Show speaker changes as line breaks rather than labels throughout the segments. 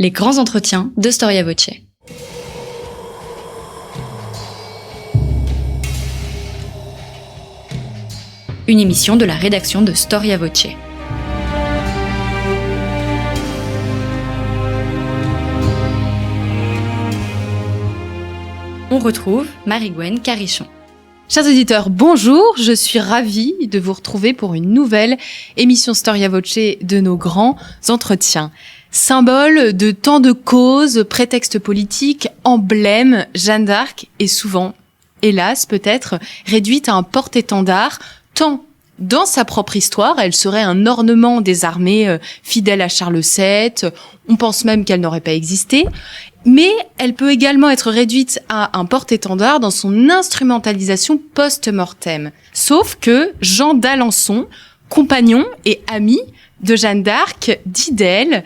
Les grands entretiens de Storia Voce. Une émission de la rédaction de Storia Voce. On retrouve Marie-Gwen Carichon.
Chers auditeurs, bonjour, je suis ravie de vous retrouver pour une nouvelle émission Storia Voce de nos grands entretiens. Symbole de tant de causes, prétexte politique, emblème, Jeanne d'Arc est souvent, hélas peut-être, réduite à un porte-étendard, tant dans sa propre histoire, elle serait un ornement des armées fidèles à Charles VII, on pense même qu'elle n'aurait pas existé, mais elle peut également être réduite à un porte-étendard dans son instrumentalisation post-mortem. Sauf que Jean d'Alençon, compagnon et ami de Jeanne d'Arc, dit d'elle,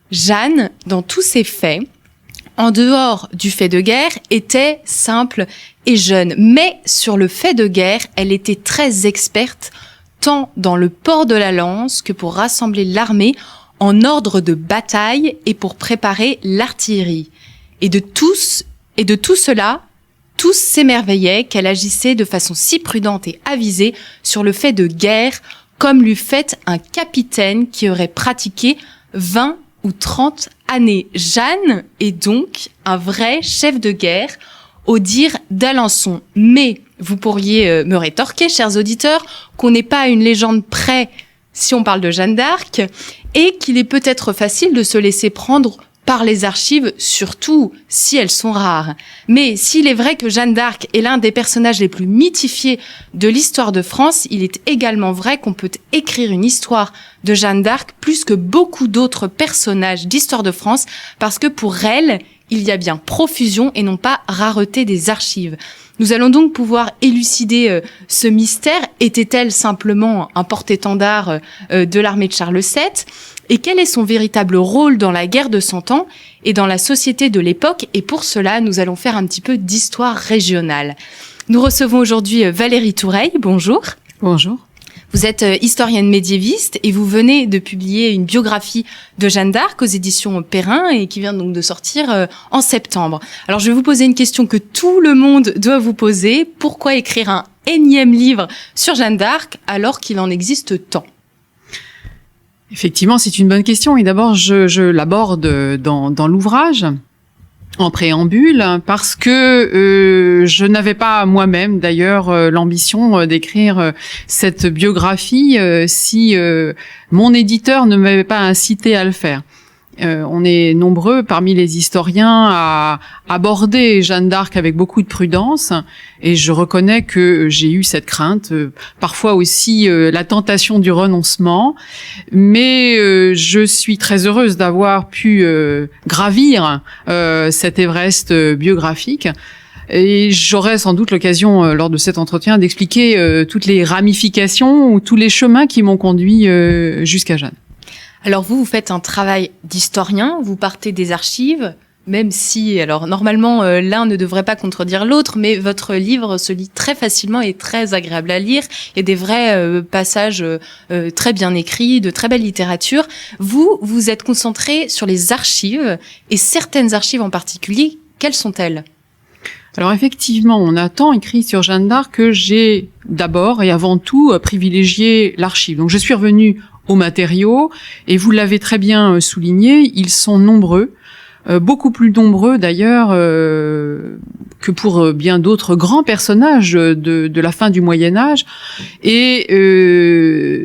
Jeanne, dans tous ses faits, en dehors du fait de guerre, était simple et jeune. Mais sur le fait de guerre, elle était très experte, tant dans le port de la lance que pour rassembler l'armée en ordre de bataille et pour préparer l'artillerie. Et de tout cela, tous s'émerveillaient qu'elle agissait de façon si prudente et avisée sur le fait de guerre, comme l'eût fait un capitaine qui aurait pratiqué 20 ou 30 années. Jeanne est donc un vrai chef de guerre, au dire d'Alençon. Mais vous pourriez me rétorquer, chers auditeurs, qu'on n'est pas à une légende près si on parle de Jeanne d'Arc, et qu'il est peut-être facile de se laisser prendre par les archives, surtout si elles sont rares. Mais s'il est vrai que Jeanne d'Arc est l'un des personnages les plus mythifiés de l'histoire de France, il est également vrai qu'on peut écrire une histoire de Jeanne d'Arc plus que beaucoup d'autres personnages d'histoire de France, parce que pour elle, il y a bien profusion et non pas rareté des archives. Nous allons donc pouvoir élucider ce mystère. Était-elle simplement un porte-étendard de l'armée de Charles VII ? Et quel est son véritable rôle dans la guerre de Cent Ans et dans la société de l'époque ? Et pour cela, nous allons faire un petit peu d'histoire régionale. Nous recevons aujourd'hui Valérie Toureille. Bonjour.
Bonjour.
Vous êtes historienne médiéviste et vous venez de publier une biographie de Jeanne d'Arc aux éditions Perrin et qui vient donc de sortir en septembre. Alors je vais vous poser une question que tout le monde doit vous poser. Pourquoi écrire un énième livre sur Jeanne d'Arc alors qu'il en existe tant ?
Effectivement, c'est une bonne question. Et d'abord, je l'aborde dans l'ouvrage, en préambule, parce que je n'avais pas moi-même, d'ailleurs, l'ambition d'écrire cette biographie si mon éditeur ne m'avait pas incité à le faire. On est nombreux parmi les historiens à aborder Jeanne d'Arc avec beaucoup de prudence, et je reconnais que j'ai eu cette crainte, parfois aussi la tentation du renoncement, mais je suis très heureuse d'avoir pu gravir cet Everest biographique. Et j'aurai sans doute l'occasion, lors de cet entretien, d'expliquer toutes les ramifications ou tous les chemins qui m'ont conduit jusqu'à Jeanne.
Alors vous faites un travail d'historien, vous partez des archives, même si, alors normalement l'un ne devrait pas contredire l'autre, mais votre livre se lit très facilement et très agréable à lire. Il y a des vrais passages très bien écrits, de très belle littérature. Vous êtes concentré sur les archives, et certaines archives en particulier, quelles sont-elles ?
Alors effectivement, on a tant écrit sur Jeanne d'Arc que j'ai d'abord et avant tout privilégié l'archive. Donc je suis revenue aux matériaux, et vous l'avez très bien souligné, ils sont nombreux, beaucoup plus nombreux d'ailleurs que pour bien d'autres grands personnages de la fin du Moyen-Âge. Et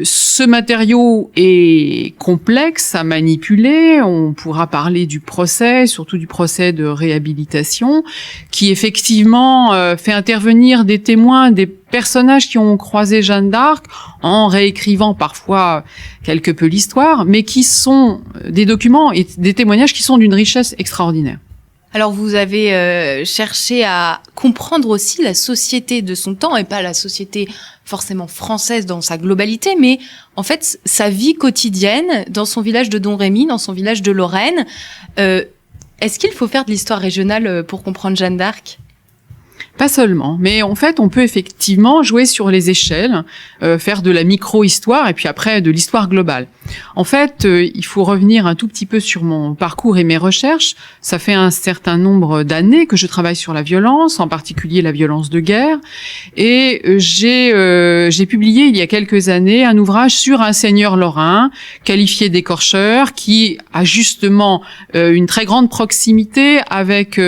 ce matériau est complexe à manipuler. On pourra parler du procès, surtout du procès de réhabilitation, qui effectivement fait intervenir des témoins, des personnages qui ont croisé Jeanne d'Arc, en réécrivant parfois quelque peu l'histoire, mais qui sont des documents et des témoignages qui sont d'une richesse extraordinaire.
Alors vous avez cherché à comprendre aussi la société de son temps, et pas la société forcément française dans sa globalité, mais en fait sa vie quotidienne dans son village de Domrémy, dans son village de Lorraine. Est-ce qu'il faut faire de l'histoire régionale pour comprendre Jeanne d'Arc ?
Pas seulement, mais en fait, on peut effectivement jouer sur les échelles, faire de la micro-histoire et puis après de l'histoire globale. En fait, il faut revenir un tout petit peu sur mon parcours et mes recherches. Ça fait un certain nombre d'années que je travaille sur la violence, en particulier la violence de guerre, et j'ai publié il y a quelques années un ouvrage sur un seigneur lorrain qualifié d'écorcheur qui a justement une très grande proximité avec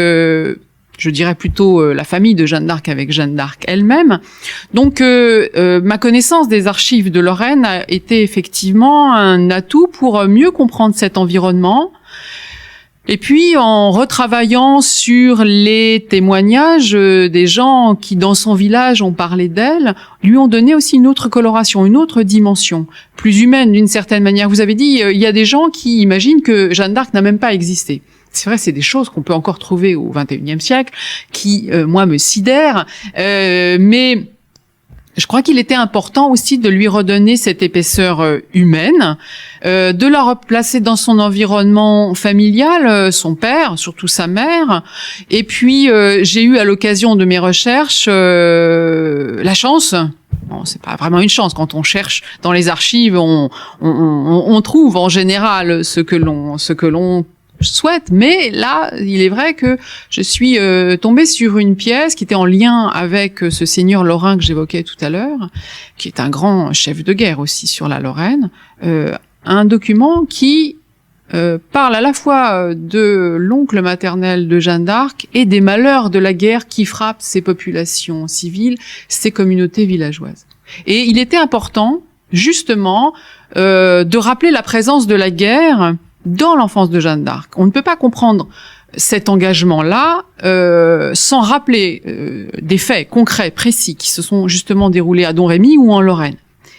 je dirais plutôt la famille de Jeanne d'Arc avec Jeanne d'Arc elle-même. Donc ma connaissance des archives de Lorraine a été effectivement un atout pour mieux comprendre cet environnement. Et puis en retravaillant sur les témoignages des gens qui dans son village ont parlé d'elle, lui ont donné aussi une autre coloration, une autre dimension, plus humaine d'une certaine manière. Vous avez dit, il y a des gens qui imaginent que Jeanne d'Arc n'a même pas existé. C'est vrai, c'est des choses qu'on peut encore trouver au XXIe siècle, qui, moi, me sidèrent. Mais je crois qu'il était important aussi de lui redonner cette épaisseur humaine, de la replacer dans son environnement familial, son père, surtout sa mère. Et puis, j'ai eu à l'occasion de mes recherches la chance. Bon, c'est pas vraiment une chance. Quand on cherche dans les archives, on trouve en général ce que l'on souhaite, mais là, il est vrai que je suis tombée sur une pièce qui était en lien avec ce seigneur lorrain que j'évoquais tout à l'heure, qui est un grand chef de guerre aussi sur la Lorraine, un document qui parle à la fois de l'oncle maternel de Jeanne d'Arc et des malheurs de la guerre qui frappent ces populations civiles, ces communautés villageoises. Et il était important, justement, de rappeler la présence de la guerre dans l'enfance de Jeanne d'Arc. On ne peut pas comprendre cet engagement-là sans rappeler des faits concrets, précis, qui se sont justement déroulés à Domrémy ou en Lorraine.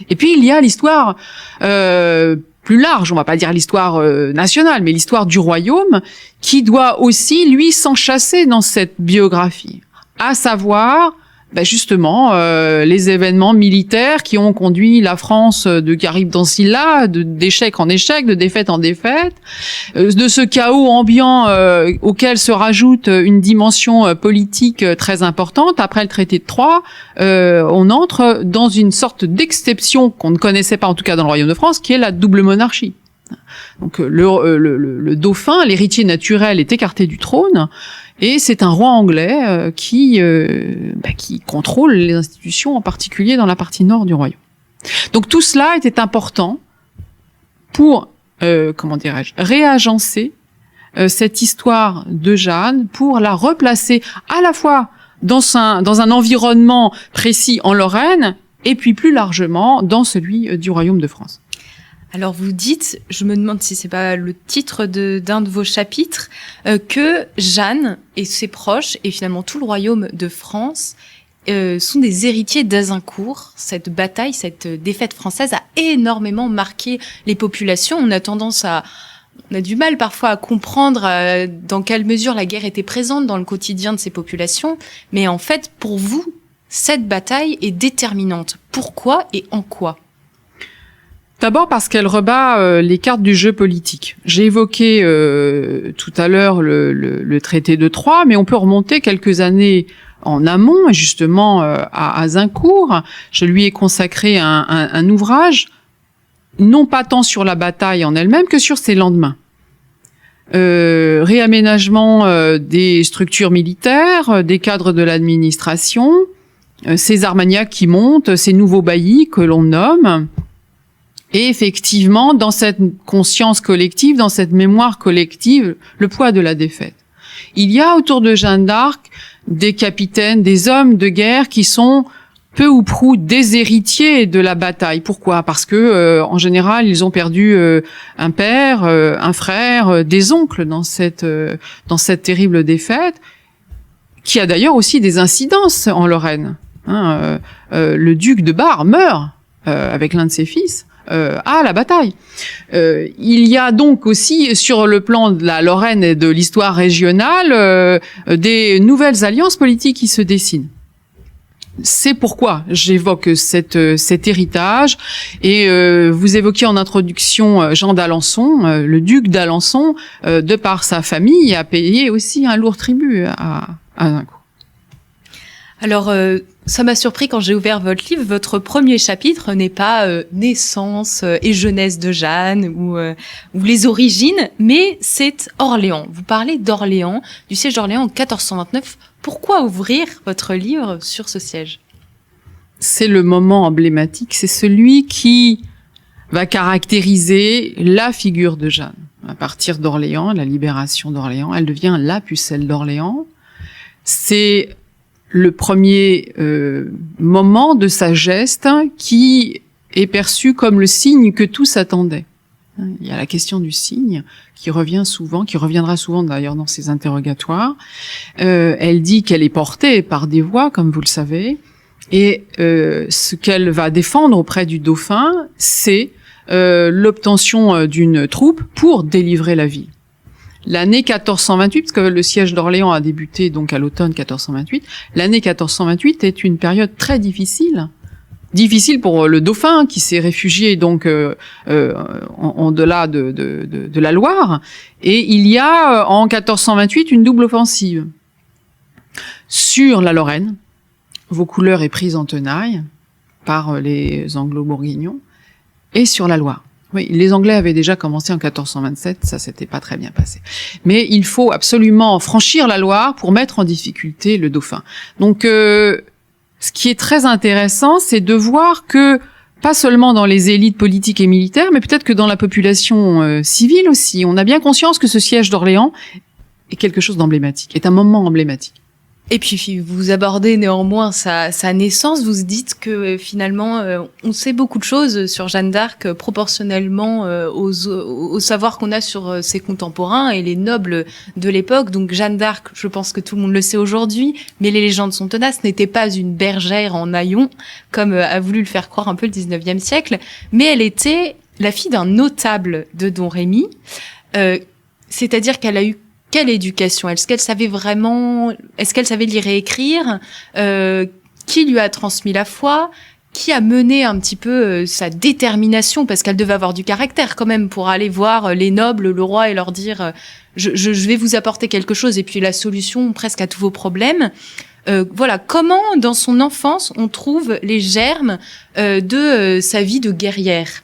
Et puis il y a l'histoire plus large, on va pas dire l'histoire nationale, mais l'histoire du royaume, qui doit aussi, lui, s'enchasser dans cette biographie. À savoir, justement, les événements militaires qui ont conduit la France de Charybde en Scylla, d'échec en échec, de défaite en défaite, de ce chaos ambiant auquel se rajoute une dimension politique très importante. Après le traité de Troyes, on entre dans une sorte d'exception qu'on ne connaissait pas, en tout cas dans le Royaume de France, qui est la double monarchie. Donc le dauphin, l'héritier naturel, est écarté du trône. Et c'est un roi anglais qui contrôle les institutions, en particulier dans la partie nord du royaume. Donc tout cela était important pour, réagencer cette histoire de Jeanne, pour la replacer à la fois dans un environnement précis en Lorraine, et puis plus largement dans celui du royaume de France.
Alors vous dites, je me demande si c'est pas le titre d'un de vos chapitres, que Jeanne et ses proches, et finalement tout le royaume de France, sont des héritiers d'Azincourt. Cette bataille, cette défaite française a énormément marqué les populations. On a du mal parfois à comprendre dans quelle mesure la guerre était présente dans le quotidien de ces populations. Mais en fait, pour vous, cette bataille est déterminante. Pourquoi et en quoi ?
D'abord parce qu'elle rebat les cartes du jeu politique. J'ai évoqué tout à l'heure le traité de Troyes, mais on peut remonter quelques années en amont, justement à Azincourt. Je lui ai consacré un ouvrage, non pas tant sur la bataille en elle-même que sur ses lendemains. Réaménagement des structures militaires, des cadres de l'administration, ces Armagnacs qui montent, ces nouveaux baillis que l'on nomme. Et effectivement, dans cette conscience collective, dans cette mémoire collective, le poids de la défaite. Il y a autour de Jeanne d'Arc des capitaines, des hommes de guerre qui sont peu ou prou des héritiers de la bataille. Pourquoi ? Parce que en général, ils ont perdu un père, un frère, des oncles dans cette terrible défaite, qui a d'ailleurs aussi des incidences en Lorraine. Le duc de Bar meurt avec l'un de ses fils. À la bataille. Il y a donc aussi, sur le plan de la Lorraine et de l'histoire régionale, des nouvelles alliances politiques qui se dessinent. C'est pourquoi j'évoque cet héritage. Et vous évoquiez en introduction Jean d'Alençon, le duc d'Alençon, de par sa famille, a payé aussi un lourd tribut à Azincourt.
Alors, ça m'a surpris quand j'ai ouvert votre livre. Votre premier chapitre n'est pas naissance et jeunesse de Jeanne ou les origines, mais c'est Orléans. Vous parlez d'Orléans, du siège d'Orléans en 1429. Pourquoi ouvrir votre livre sur ce siège ?
C'est le moment emblématique, c'est celui qui va caractériser la figure de Jeanne. À partir d'Orléans, la libération d'Orléans, elle devient la pucelle d'Orléans. C'est le premier moment de sa geste qui est perçu comme le signe que tous attendaient. Il y a la question du signe qui revient souvent, qui reviendra souvent d'ailleurs dans ses interrogatoires. Elle dit qu'elle est portée par des voix, comme vous le savez, et ce qu'elle va défendre auprès du dauphin, c'est l'obtention d'une troupe pour délivrer la ville. L'année 1428, parce que le siège d'Orléans a débuté donc à l'automne 1428, l'année 1428 est une période très difficile pour le dauphin qui s'est réfugié donc en delà de la Loire, et il y a en 1428 une double offensive sur la Lorraine. Vaucouleurs est prise en tenaille par les Anglo-Bourguignons, et sur la Loire. Oui, les Anglais avaient déjà commencé en 1427, ça s'était pas très bien passé. Mais il faut absolument franchir la Loire pour mettre en difficulté le dauphin. Donc, ce qui est très intéressant, c'est de voir que, pas seulement dans les élites politiques et militaires, mais peut-être que dans la population civile aussi, on a bien conscience que ce siège d'Orléans est quelque chose d'emblématique, est un moment emblématique.
Et puis, vous abordez néanmoins sa naissance. Vous dites que finalement, on sait beaucoup de choses sur Jeanne d'Arc proportionnellement au savoir qu'on a sur ses contemporains et les nobles de l'époque. Donc, Jeanne d'Arc, je pense que tout le monde le sait aujourd'hui, mais les légendes sont tenaces, n'était pas une bergère en haillons, comme a voulu le faire croire un peu le 19e siècle, mais elle était la fille d'un notable de Don Rémy, c'est-à-dire qu'elle a eu quelle éducation ? Est-ce qu'elle savait vraiment, est-ce qu'elle savait lire et écrire ? Qui lui a transmis la foi ? Qui a mené un petit peu sa détermination ? Parce qu'elle devait avoir du caractère quand même pour aller voir les nobles, le roi et leur dire je vais vous apporter quelque chose et puis la solution presque à tous vos problèmes. Voilà, comment dans son enfance on trouve les germes de sa vie de guerrière ?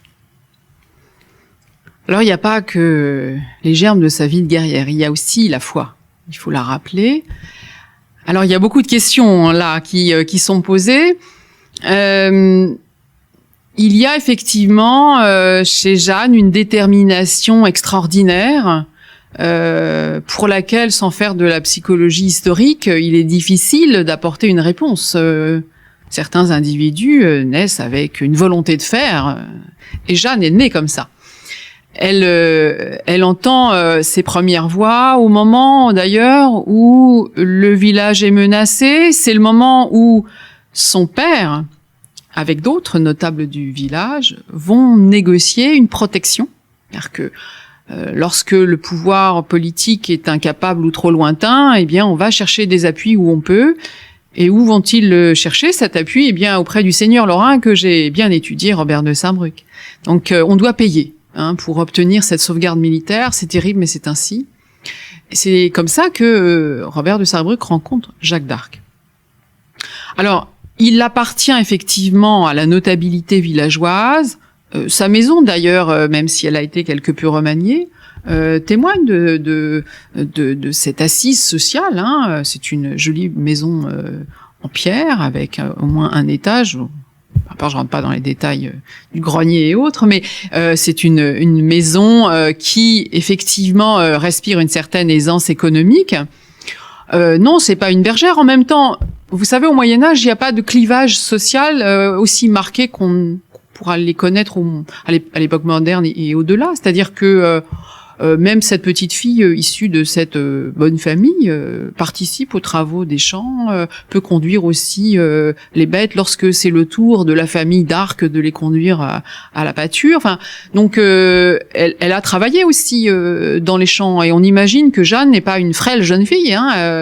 Alors, il n'y a pas que les germes de sa vie de guerrière, il y a aussi la foi. Il faut la rappeler. Alors, il y a beaucoup de questions là qui sont posées. Il y a effectivement chez Jeanne une détermination extraordinaire pour laquelle, sans faire de la psychologie historique, il est difficile d'apporter une réponse. Certains individus naissent avec une volonté de faire, et Jeanne est née comme ça. Elle entend ses premières voix au moment d'ailleurs où le village est menacé. C'est le moment où son père, avec d'autres notables du village, vont négocier une protection. C'est-à-dire que lorsque le pouvoir politique est incapable ou trop lointain, eh bien on va chercher des appuis où on peut. Et où vont-ils le chercher, cet appui ? Eh bien auprès du seigneur lorrain que j'ai bien étudié, Robert de Saint-Bruc. Donc on doit payer. Pour obtenir cette sauvegarde militaire, c'est terrible, mais c'est ainsi. Et c'est comme ça que Robert de Saint-Bruc rencontre Jacques d'Arc. Alors, il appartient effectivement à la notabilité villageoise. Sa maison, d'ailleurs, même si elle a été quelque peu remaniée, témoigne de cette assise sociale. C'est une jolie maison en pierre avec au moins un étage. Je rentre pas dans les détails du grenier et autres, mais c'est une maison qui effectivement respire une certaine aisance économique. Non, c'est pas une bergère. En même temps, vous savez, au Moyen Âge, il n'y a pas de clivage social aussi marqué qu'on pourra les connaître à l'époque moderne et au-delà. C'est-à-dire que même cette petite fille issue de cette bonne famille participe aux travaux des champs, peut conduire aussi les bêtes lorsque c'est le tour de la famille d'Arc de les conduire à la pâture. Enfin, donc elle a travaillé aussi dans les champs, et on imagine que Jeanne n'est pas une frêle jeune fille.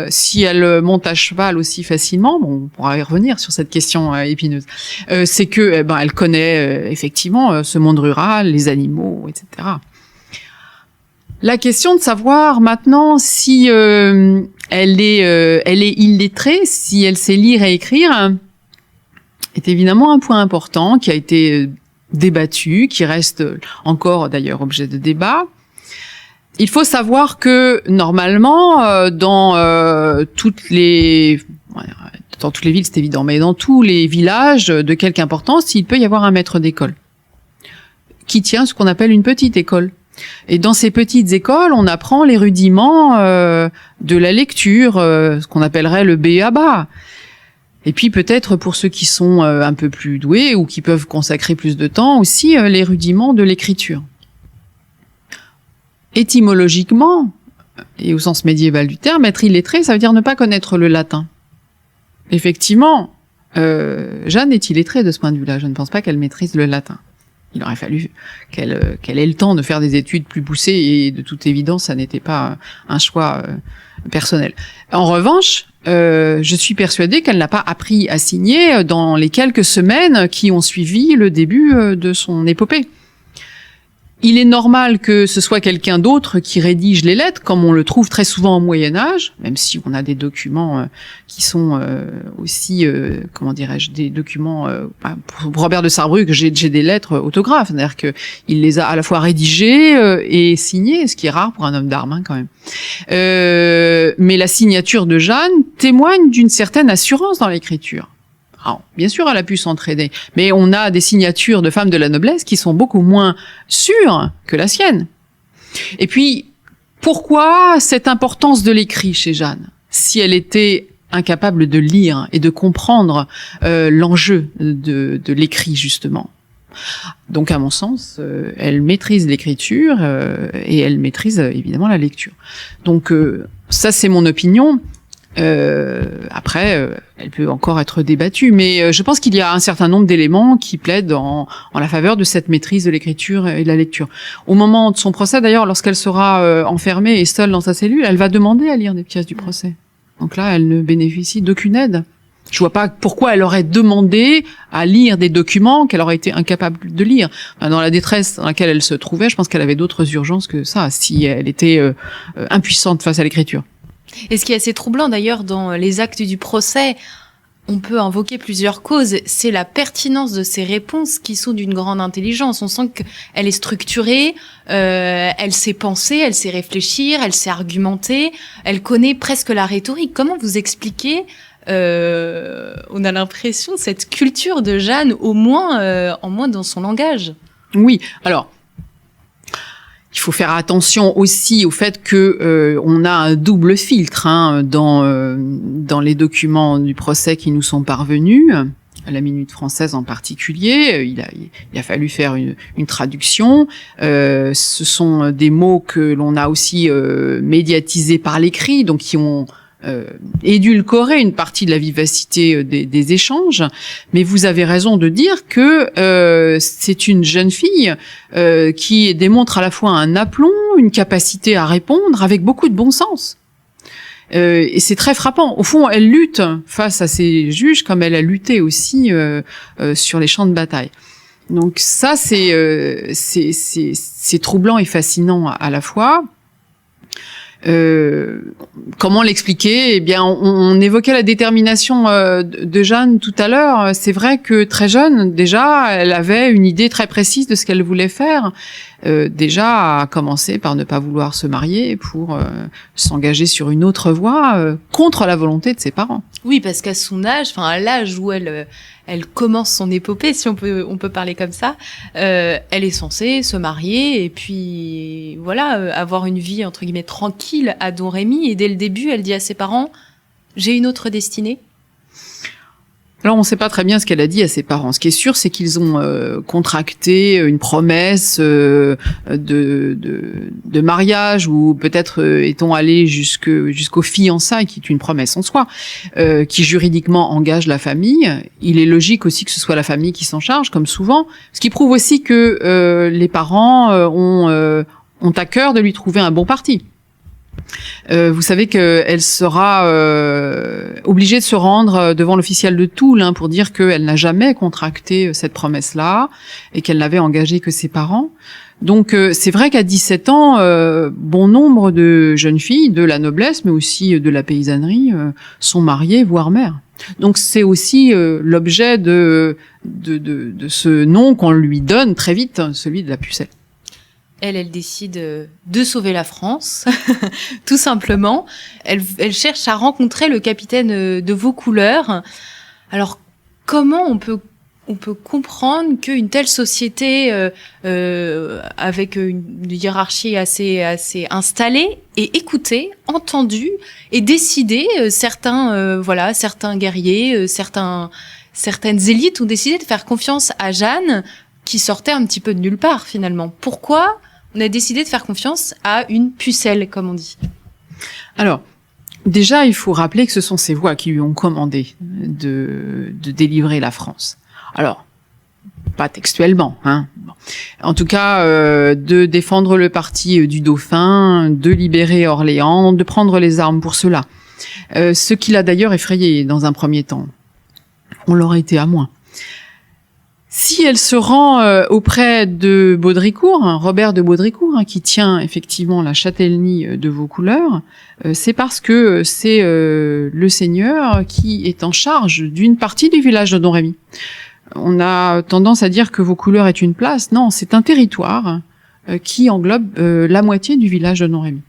Si elle monte à cheval aussi facilement, bon, on pourra y revenir sur cette question épineuse. C'est que elle connaît effectivement ce monde rural, les animaux, etc. La question de savoir maintenant si elle est illettrée, si elle sait lire et écrire, est évidemment un point important qui a été débattu, qui reste encore d'ailleurs objet de débat. Il faut savoir que normalement, dans toutes les villes, c'est évident, mais dans tous les villages de quelque importance, il peut y avoir un maître d'école qui tient ce qu'on appelle une petite école. Et dans ces petites écoles, on apprend les rudiments de la lecture, ce qu'on appellerait le b.a.-ba. Et puis peut-être pour ceux qui sont un peu plus doués ou qui peuvent consacrer plus de temps aussi, les rudiments de l'écriture. Étymologiquement, et au sens médiéval du terme, être illettré, ça veut dire ne pas connaître le latin. Effectivement, Jeanne est illettrée de ce point de vue-là. Je ne pense pas qu'elle maîtrise le latin. Il aurait fallu qu'elle ait le temps de faire des études plus poussées et de toute évidence, ça n'était pas un choix personnel. En revanche, je suis persuadée qu'elle n'a pas appris à signer dans les quelques semaines qui ont suivi le début de son épopée. Il est normal que ce soit quelqu'un d'autre qui rédige les lettres, comme on le trouve très souvent au Moyen-Âge, même si on a des documents qui sont aussi, comment dirais-je, des documents... pour Robert de Sarrebruck, j'ai des lettres autographes, c'est-à-dire que il les a à la fois rédigées et signées, ce qui est rare pour un homme d'armes, hein, quand même. Mais la signature de Jeanne témoigne d'une certaine assurance dans l'écriture. Alors, bien sûr, elle a pu s'entraider, mais on a des signatures de femmes de la noblesse qui sont beaucoup moins sûres que la sienne. Et puis, pourquoi cette importance de l'écrit chez Jeanne, si elle était incapable de lire et de comprendre l'enjeu de l'écrit, justement? Donc, à mon sens, elle maîtrise l'écriture et elle maîtrise évidemment la lecture. Donc, ça, c'est mon opinion. Après, elle peut encore être débattue, mais je pense qu'il y a un certain nombre d'éléments qui plaident en la faveur de cette maîtrise de l'écriture et de la lecture. Au moment de son procès, d'ailleurs, lorsqu'elle sera enfermée et seule dans sa cellule, elle va demander à lire des pièces du procès. Donc là, elle ne bénéficie d'aucune aide. Je vois pas pourquoi elle aurait demandé à lire des documents qu'elle aurait été incapable de lire. Enfin, dans la détresse dans laquelle elle se trouvait, je pense qu'elle avait d'autres urgences que ça, si elle était impuissante face à l'écriture.
Et ce qui est assez troublant d'ailleurs dans les actes du procès, on peut invoquer plusieurs causes. C'est la pertinence de ces réponses qui sont d'une grande intelligence. On sent qu'elle est structurée, elle sait penser, elle sait réfléchir, elle sait argumenter, elle connaît presque la rhétorique. Comment vous expliquez on a l'impression cette culture de Jeanne au moins dans son langage?
Oui, alors il faut faire attention aussi au fait que on a un double filtre dans les documents du procès qui nous sont parvenus, à la Minute française en particulier. Il a fallu faire une traduction. Ce sont des mots que l'on a aussi médiatisés par l'écrit, donc qui ont édulcorer une partie de la vivacité des échanges, mais vous avez raison de dire que c'est une jeune fille qui démontre à la fois un aplomb, une capacité à répondre avec beaucoup de bon sens. Et c'est très frappant. Au fond, elle lutte face à ses juges comme elle a lutté aussi sur les champs de bataille. Donc ça, c'est troublant et fascinant à la fois. Comment l'expliquer? Eh bien, on évoquait la détermination de Jeanne tout à l'heure. C'est vrai que très jeune, déjà, elle avait une idée très précise de ce qu'elle voulait faire. Déjà, à commencer par ne pas vouloir se marier pour s'engager sur une autre voie contre la volonté de ses parents.
Oui, parce qu'à son âge, enfin à l'âge où elle commence son épopée, si on peut parler comme ça, elle est censée se marier et puis voilà, avoir une vie entre guillemets tranquille à Domrémy. Et dès le début, elle dit à ses parents: j'ai une autre destinée.
Alors, on ne sait pas très bien ce qu'elle a dit à ses parents. Ce qui est sûr, c'est qu'ils ont contracté une promesse de mariage, ou peut-être est-on allé jusqu'aux fiançailles, qui est une promesse en soi, qui juridiquement engage la famille. Il est logique aussi que ce soit la famille qui s'en charge, comme souvent, ce qui prouve aussi que les parents ont à cœur de lui trouver un bon parti. Vous savez qu'elle sera obligée de se rendre devant l'official de Toul pour dire qu'elle n'a jamais contracté cette promesse-là et qu'elle n'avait engagé que ses parents. Donc c'est vrai qu'à 17 ans, bon nombre de jeunes filles de la noblesse, mais aussi de la paysannerie, sont mariées, voire mères. Donc c'est aussi l'objet de ce nom qu'on lui donne très vite, celui de la pucelle.
Elle décide de sauver la France, tout simplement. Elle cherche à rencontrer le capitaine de Vaucouleurs. Alors, comment on peut comprendre qu'une telle société avec une hiérarchie assez installée ait écouté, entendu et décidé certains guerriers, certaines élites ont décidé de faire confiance à Jeanne qui sortait un petit peu de nulle part finalement. Pourquoi on a décidé de faire confiance à une pucelle, comme on dit?
Alors, déjà, il faut rappeler que ce sont ces voix qui lui ont commandé de délivrer la France. Alors, pas textuellement, hein. Bon. En tout cas, de défendre le parti du dauphin, de libérer Orléans, de prendre les armes pour cela. Ce qui l'a d'ailleurs effrayé dans un premier temps. On l'aurait été à moins. Si elle se rend auprès de Baudricourt, Robert de Baudricourt, qui tient effectivement la châtellenie de Vaucouleurs, c'est parce que c'est le seigneur qui est en charge d'une partie du village de Domrémy. On a tendance à dire que Vaucouleurs est une place. Non, c'est un territoire qui englobe la moitié du village de Domrémy.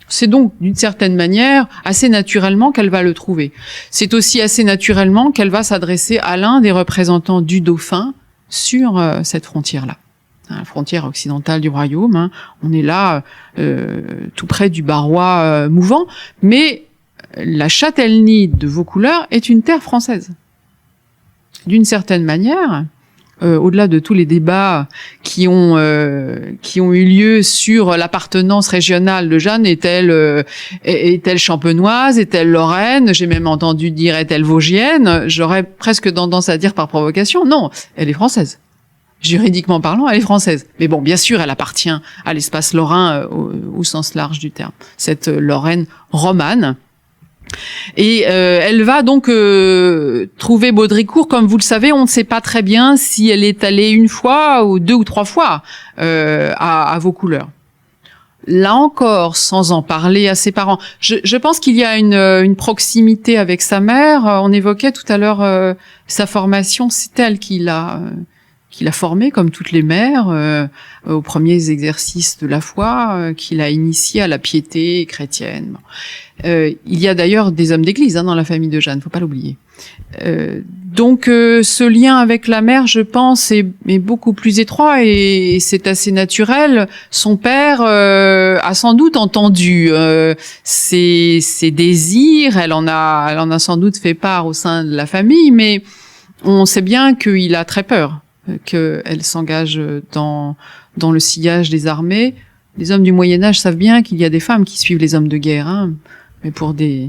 C'est donc, d'une certaine manière, assez naturellement qu'elle va le trouver. C'est aussi assez naturellement qu'elle va s'adresser à l'un des représentants du dauphin sur cette frontière-là, la frontière occidentale du royaume. On est là, tout près du Barrois mouvant, mais la châtellenie de Vaucouleurs est une terre française. D'une certaine manière, au-delà de tous les débats qui ont eu lieu sur l'appartenance régionale de Jeanne, est-elle champenoise, est-elle lorraine, j'ai même entendu dire est-elle vosgienne, j'aurais presque tendance à dire par provocation, non, elle est française. Juridiquement parlant, elle est française. Mais bon, bien sûr, elle appartient à l'espace lorrain au sens large du terme, cette Lorraine romane. Et elle va donc trouver Baudricourt. Comme vous le savez, on ne sait pas très bien si elle est allée une fois ou 2 ou 3 fois à Vaucouleurs. Là encore, sans en parler à ses parents. Je pense qu'il y a une proximité avec sa mère. On évoquait tout à l'heure sa formation. C'est elle qui l'a formée, comme toutes les mères, aux premiers exercices de la foi, qui l'a initiée à la piété chrétienne. Bon. Il y a d'ailleurs des hommes d'église dans la famille de Jeanne, faut pas l'oublier. Donc ce lien avec la mère, je pense, est beaucoup plus étroit et c'est assez naturel. Son père a sans doute entendu ses désirs, elle en a sans doute fait part au sein de la famille, mais on sait bien qu'il a très peur qu'elle s'engage dans le sillage des armées. Les hommes du Moyen-Âge savent bien qu'il y a des femmes qui suivent les hommes de guerre, mais pour des...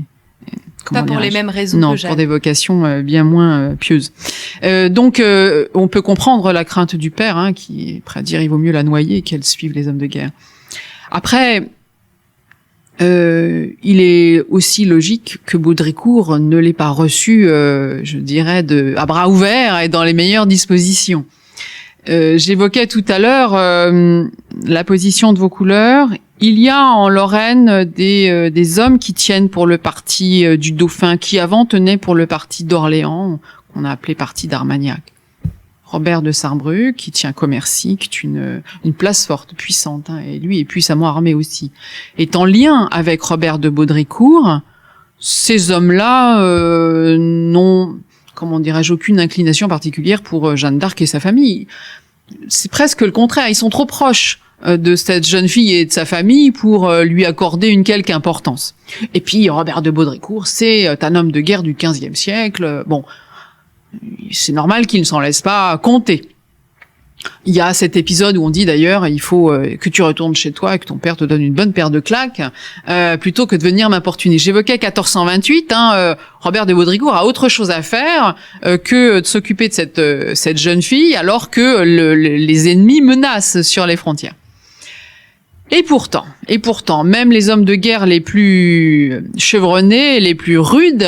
Pas pour les mêmes raisons
non,
que Jeanne.
pour des vocations bien moins pieuses. Donc, on peut comprendre la crainte du père, qui est prêt à dire il vaut mieux la noyer qu'elle suive les hommes de guerre. Après, il est aussi logique que Baudricourt ne l'ait pas reçu, je dirais, à bras ouverts et dans les meilleures dispositions. J'évoquais tout à l'heure la position de Vaucouleurs. Il y a en Lorraine des hommes qui tiennent pour le parti du dauphin, qui avant tenaient pour le parti d'Orléans, qu'on a appelé parti d'Armagnac. Robert de Sarrebruck, qui tient Commercy, qui est une place forte, puissante, et lui est puissamment armé aussi, est en lien avec Robert de Baudricourt. Ces hommes-là n'ont, comment dirais-je, aucune inclination particulière pour Jeanne d'Arc et sa famille. C'est presque le contraire, ils sont trop proches de cette jeune fille et de sa famille pour lui accorder une quelque importance. Et puis Robert de Baudricourt, c'est un homme de guerre du XVe siècle. Bon, c'est normal qu'il ne s'en laisse pas compter. Il y a cet épisode où on dit d'ailleurs il faut que tu retournes chez toi et que ton père te donne une bonne paire de claques plutôt que de venir m'importuner. J'évoquais 1428, Robert de Baudricourt a autre chose à faire que de s'occuper de cette jeune fille alors que les ennemis menacent sur les frontières. Et pourtant, même les hommes de guerre les plus chevronnés, les plus rudes,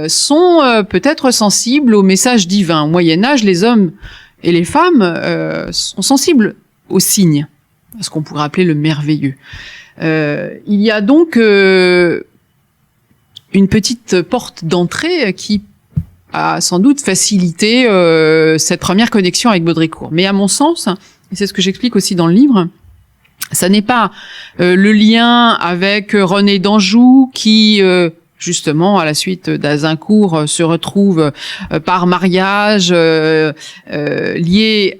sont peut-être sensibles au message divin. Au Moyen-Âge, les hommes et les femmes sont sensibles aux signes. ce qu'on pourrait appeler le merveilleux. Il y a donc une petite porte d'entrée qui a sans doute facilité cette première connexion avec Baudricourt. Mais à mon sens, et c'est ce que j'explique aussi dans le livre, ça n'est pas le lien avec René d'Anjou qui, justement, à la suite d'Azincourt, se retrouve par mariage lié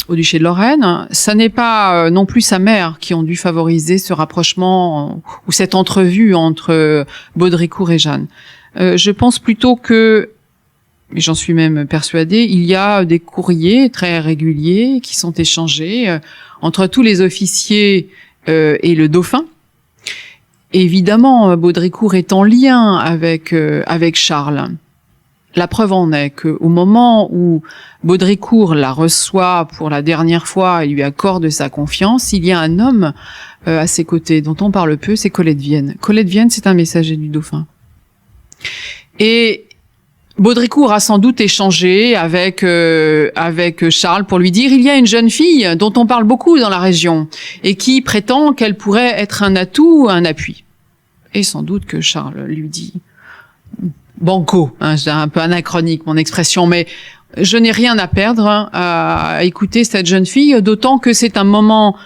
au duché de Lorraine. Ça n'est pas non plus sa mère qui ont dû favoriser ce rapprochement ou cette entrevue entre Baudricourt et Jeanne. Je pense plutôt que, et j'en suis même persuadée, il y a des courriers très réguliers qui sont échangés entre tous les officiers et le dauphin. Évidemment, Baudricourt est en lien avec Charles. La preuve en est qu'au moment où Baudricourt la reçoit pour la dernière fois et lui accorde sa confiance, il y a un homme à ses côtés dont on parle peu, c'est Colette Vienne. Colette Vienne, c'est un messager du dauphin. Et Baudricourt a sans doute échangé avec Charles pour lui dire il y a une jeune fille dont on parle beaucoup dans la région et qui prétend qu'elle pourrait être un atout, un appui. Et sans doute que Charles lui dit banco, c'est un peu anachronique mon expression, mais je n'ai rien à perdre à écouter cette jeune fille, d'autant que c'est un moment,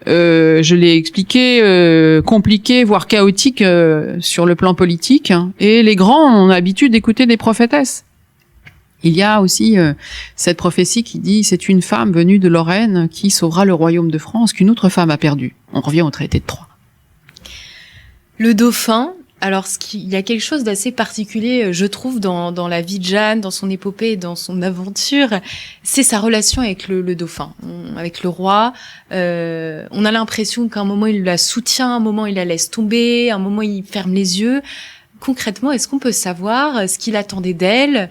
je l'ai expliqué, compliqué, voire chaotique sur le plan politique, et les grands ont l'habitude d'écouter des prophétesses. Il y a aussi cette prophétie qui dit « c'est une femme venue de Lorraine qui sauvera le royaume de France qu'une autre femme a perdu ». On revient au traité de Troyes.
Le dauphin, alors il y a quelque chose d'assez particulier, je trouve, dans la vie de Jeanne, dans son épopée, dans son aventure, c'est sa relation avec le dauphin, avec le roi. On a l'impression qu'à un moment il la soutient, à un moment il la laisse tomber, à un moment il ferme les yeux. Concrètement, est-ce qu'on peut savoir ce qu'il attendait d'elle,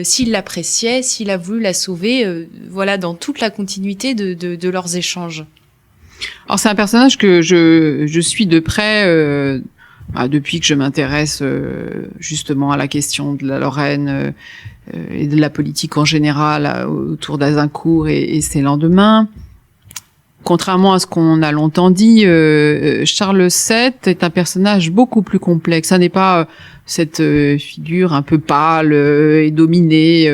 s'il l'appréciait, s'il a voulu la sauver, voilà, dans toute la continuité de leurs échanges?
Alors c'est un personnage que je suis de près depuis que je m'intéresse justement à la question de la Lorraine et de la politique en général autour d'Azincourt et ses lendemains. Contrairement à ce qu'on a longtemps dit, Charles VII est un personnage beaucoup plus complexe. Ça n'est pas cette figure un peu pâle et dominée,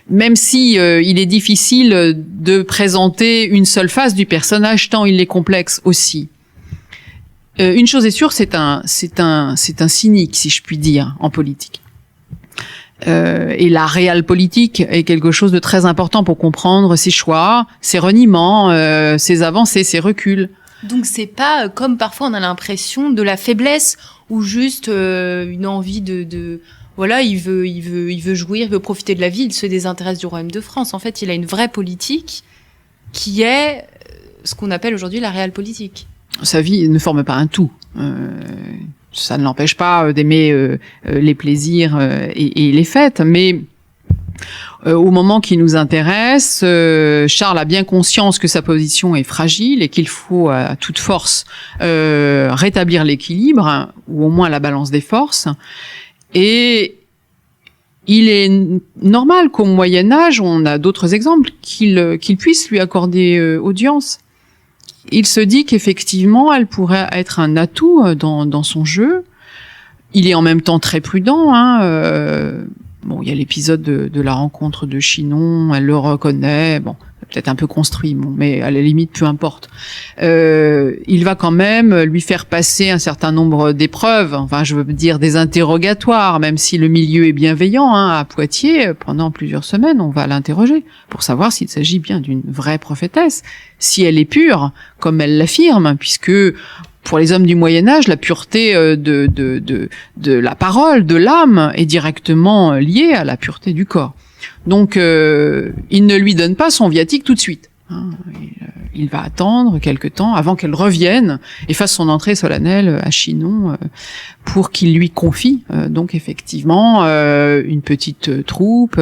même si il est difficile de présenter une seule face du personnage tant il est complexe aussi. Une chose est sûre, c'est un cynique, si je puis dire, en politique. Et la réelle politique est quelque chose de très important pour comprendre ses choix, ses reniements, ses avancées, ses reculs.
Donc c'est pas comme parfois on a l'impression de la faiblesse ou juste une envie de voilà, il veut jouir, il veut profiter de la vie, il se désintéresse du royaume de France. En fait, il a une vraie politique qui est ce qu'on appelle aujourd'hui la réelle politique.
Sa vie ne forme pas un tout. Ça ne l'empêche pas d'aimer les plaisirs et les fêtes, mais au moment qui nous intéresse, Charles a bien conscience que sa position est fragile et qu'il faut à toute force rétablir l'équilibre, ou au moins la balance des forces. Et il est normal qu'au Moyen-Âge, on a d'autres exemples, qu'il puisse lui accorder audience. Il se dit qu'effectivement, elle pourrait être un atout dans son jeu. Il est en même temps très prudent. Bon, il y a l'épisode de la rencontre de Chinon, elle le reconnaît. Bon, peut-être un peu construit, bon, mais à la limite, peu importe. Il va quand même lui faire passer un certain nombre d'épreuves, enfin, je veux dire des interrogatoires, même si le milieu est bienveillant. À Poitiers, pendant plusieurs semaines, on va l'interroger pour savoir s'il s'agit bien d'une vraie prophétesse, si elle est pure, comme elle l'affirme, puisque pour les hommes du Moyen-Âge, la pureté de la parole, de l'âme, est directement liée à la pureté du corps. Donc, il ne lui donne pas son viatique tout de suite. Il va attendre quelque temps avant qu'elle revienne et fasse son entrée solennelle à Chinon pour qu'il lui confie donc effectivement une petite troupe,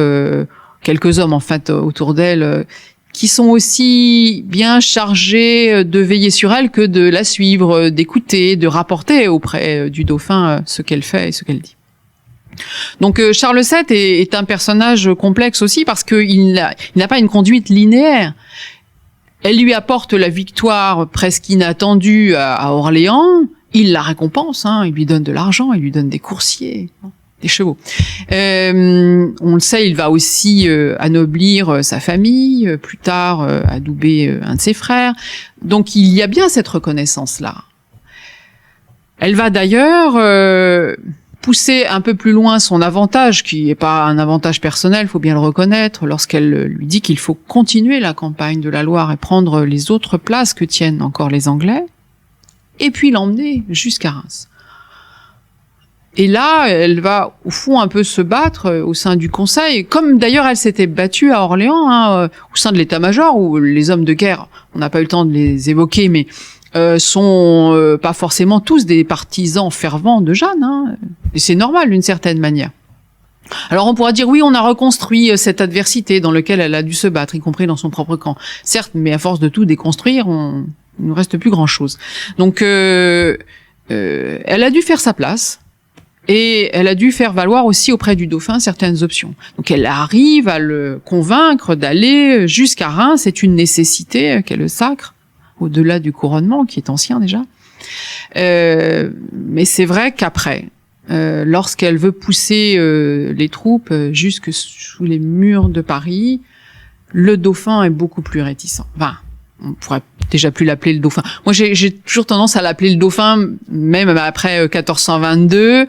quelques hommes en fait autour d'elle qui sont aussi bien chargés de veiller sur elle que de la suivre, d'écouter, de rapporter auprès du dauphin ce qu'elle fait et ce qu'elle dit. Donc Charles VII est un personnage complexe aussi parce qu'il n'a pas une conduite linéaire. Elle lui apporte la victoire presque inattendue à Orléans. Il la récompense, il lui donne de l'argent, il lui donne des coursiers, des chevaux. On le sait, il va aussi anoblir sa famille, plus tard adouber un de ses frères. Donc il y a bien cette reconnaissance-là. Elle va d'ailleurs pousser un peu plus loin son avantage, qui n'est pas un avantage personnel, faut bien le reconnaître, lorsqu'elle lui dit qu'il faut continuer la campagne de la Loire et prendre les autres places que tiennent encore les Anglais, et puis l'emmener jusqu'à Reims. Et là, elle va au fond un peu se battre au sein du Conseil, comme d'ailleurs elle s'était battue à Orléans, au sein de l'état-major, où les hommes de guerre, on n'a pas eu le temps de les évoquer, mais sont pas forcément tous des partisans fervents de Jeanne, et c'est normal d'une certaine manière. Alors on pourra dire oui, on a reconstruit cette adversité dans laquelle elle a dû se battre, y compris dans son propre camp. Certes, mais à force de tout déconstruire, il ne reste plus grand-chose. Donc elle a dû faire sa place. Et elle a dû faire valoir aussi auprès du dauphin certaines options. Donc elle arrive à le convaincre d'aller jusqu'à Reims. C'est une nécessité qu'est le sacre, au-delà du couronnement qui est ancien déjà. Mais c'est vrai qu'après, lorsqu'elle veut pousser les troupes jusque sous les murs de Paris, le dauphin est beaucoup plus réticent. Enfin, on pourrait déjà plus l'appeler le dauphin. Moi, j'ai toujours tendance à l'appeler le dauphin, même après 1422,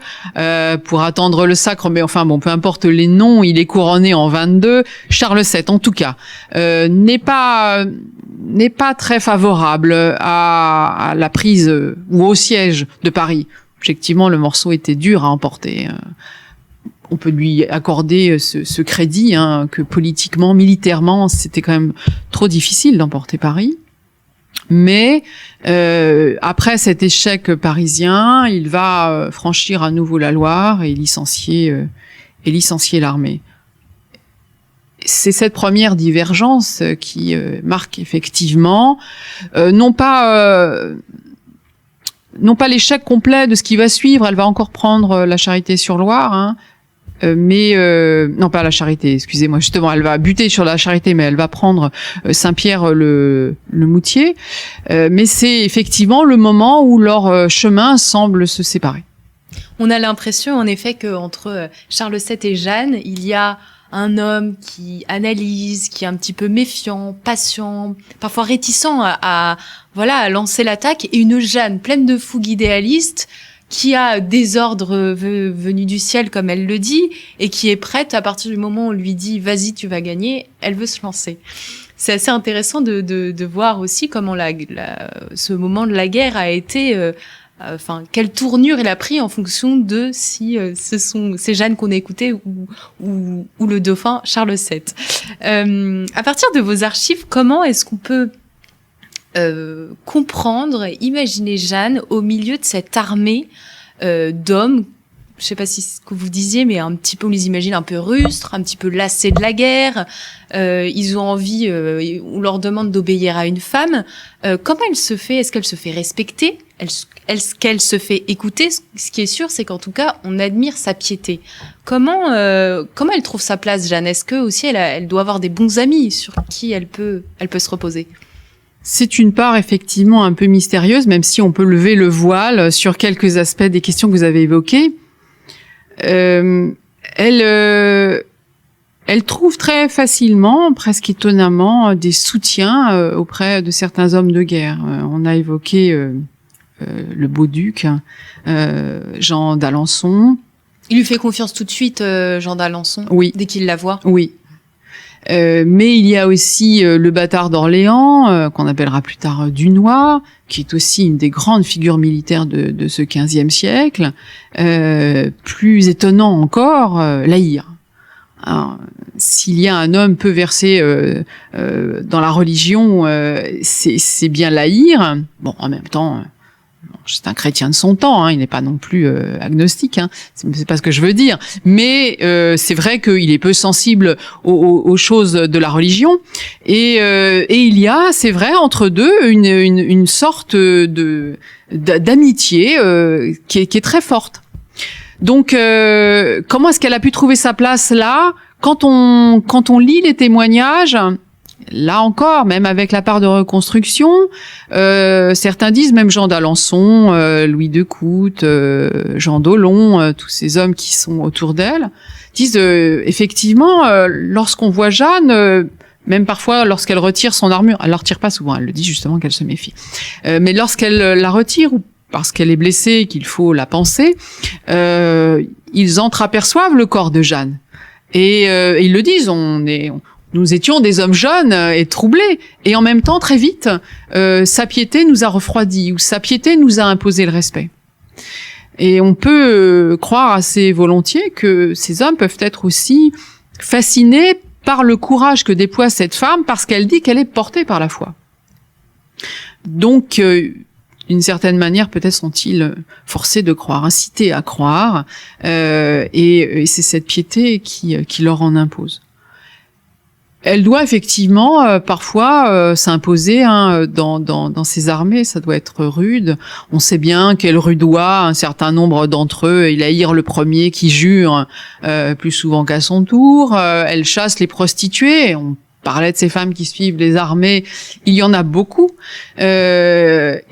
pour attendre le sacre. Mais enfin, bon, peu importe les noms, il est couronné en 22. Charles VII, en tout cas, n'est pas très favorable à la prise ou au siège de Paris. Objectivement, le morceau était dur à emporter. On peut lui accorder ce crédit, que politiquement, militairement, c'était quand même trop difficile d'emporter Paris. Mais après cet échec parisien, il va franchir à nouveau la Loire et licencier l'armée. C'est cette première divergence qui marque effectivement non pas l'échec complet de ce qui va suivre. Elle va encore prendre la Charité-sur-Loire, mais non, pas la Charité, excusez-moi, justement, elle va buter sur la Charité, mais elle va prendre Saint-Pierre le Moutier, mais c'est effectivement le moment où leur chemin semble se séparer.
On a l'impression en effet que entre Charles VII et Jeanne, il y a un homme qui analyse, qui est un petit peu méfiant, patient, parfois réticent à lancer l'attaque, et une Jeanne pleine de fougue idéaliste qui a des ordres venus du ciel, comme elle le dit, et qui est prête, à partir du moment où on lui dit « vas-y, tu vas gagner », elle veut se lancer. C'est assez intéressant de voir aussi comment ce moment de la guerre a été... quelle tournure il a pris en fonction de si ce sont ces Jeanne qu'on a écoutées ou le dauphin Charles VII. À partir de vos archives, comment est-ce qu'on peut comprendre, imaginer Jeanne au milieu de cette armée d'hommes, je sais pas si c'est ce que vous disiez, mais un petit peu, on les imagine un peu rustres, un petit peu lassés de la guerre, ils ont envie, on leur demande d'obéir à une femme. Comment elle se fait? Est-ce qu'elle se fait respecter? Est-ce qu'elle se fait écouter? Ce qui est sûr, c'est qu'en tout cas, on admire sa piété. Comment elle trouve sa place, Jeanne? Est-ce que aussi elle doit avoir des bons amis sur qui elle peut se reposer?
C'est une part effectivement un peu mystérieuse, même si on peut lever le voile sur quelques aspects des questions que vous avez évoquées. Elle trouve très facilement, presque étonnamment, des soutiens auprès de certains hommes de guerre. On a évoqué le beau-duc, Jean d'Alençon.
Il lui fait confiance tout de suite, Jean d'Alençon,
oui,
dès qu'il la voit.
Oui. Mais il y a aussi le bâtard d'Orléans, qu'on appellera plus tard Dunois, qui est aussi une des grandes figures militaires de ce XVe siècle. Plus étonnant encore, La Hire. Alors, s'il y a un homme peu versé dans la religion, c'est bien La Hire. Bon, en même temps... c'est un chrétien de son temps, il n'est pas non plus agnostique, c'est pas ce que je veux dire. Mais c'est vrai qu'il est peu sensible aux choses de la religion, et il y a, c'est vrai, entre deux une sorte d'amitié qui est très forte. Donc, comment est-ce qu'elle a pu trouver sa place là? Quand on lit les témoignages, Là encore, même avec la part de reconstruction, certains disent, même Jean d'Alençon, Louis de Coute, Jean Dolon, tous ces hommes qui sont autour d'elle, disent effectivement, lorsqu'on voit Jeanne, même parfois lorsqu'elle retire son armure, elle la retire pas souvent, elle le dit justement qu'elle se méfie, mais lorsqu'elle la retire ou parce qu'elle est blessée, qu'il faut la panser, ils entreaperçoivent le corps de Jeanne. Et ils le disent, nous étions des hommes jeunes et troublés, et en même temps, très vite, sa piété nous a refroidis, ou sa piété nous a imposé le respect. Et on peut croire assez volontiers que ces hommes peuvent être aussi fascinés par le courage que déploie cette femme, parce qu'elle dit qu'elle est portée par la foi. Donc, d'une certaine manière, peut-être sont-ils forcés de croire, incités à croire, et c'est cette piété qui leur en impose. Elle doit effectivement parfois s'imposer dans ces armées, ça doit être rude. On sait bien qu'elle rudoie un certain nombre d'entre eux, il haïr le premier qui jure plus souvent qu'à son tour. Elle chasse les prostituées. On parlait de ces femmes qui suivent les armées, il y en a beaucoup, et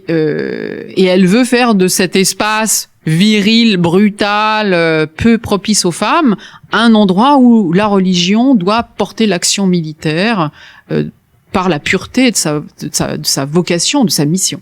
elle veut faire de cet espace viril, brutal, peu propice aux femmes, un endroit où la religion doit porter l'action militaire par la pureté de sa vocation, de sa mission.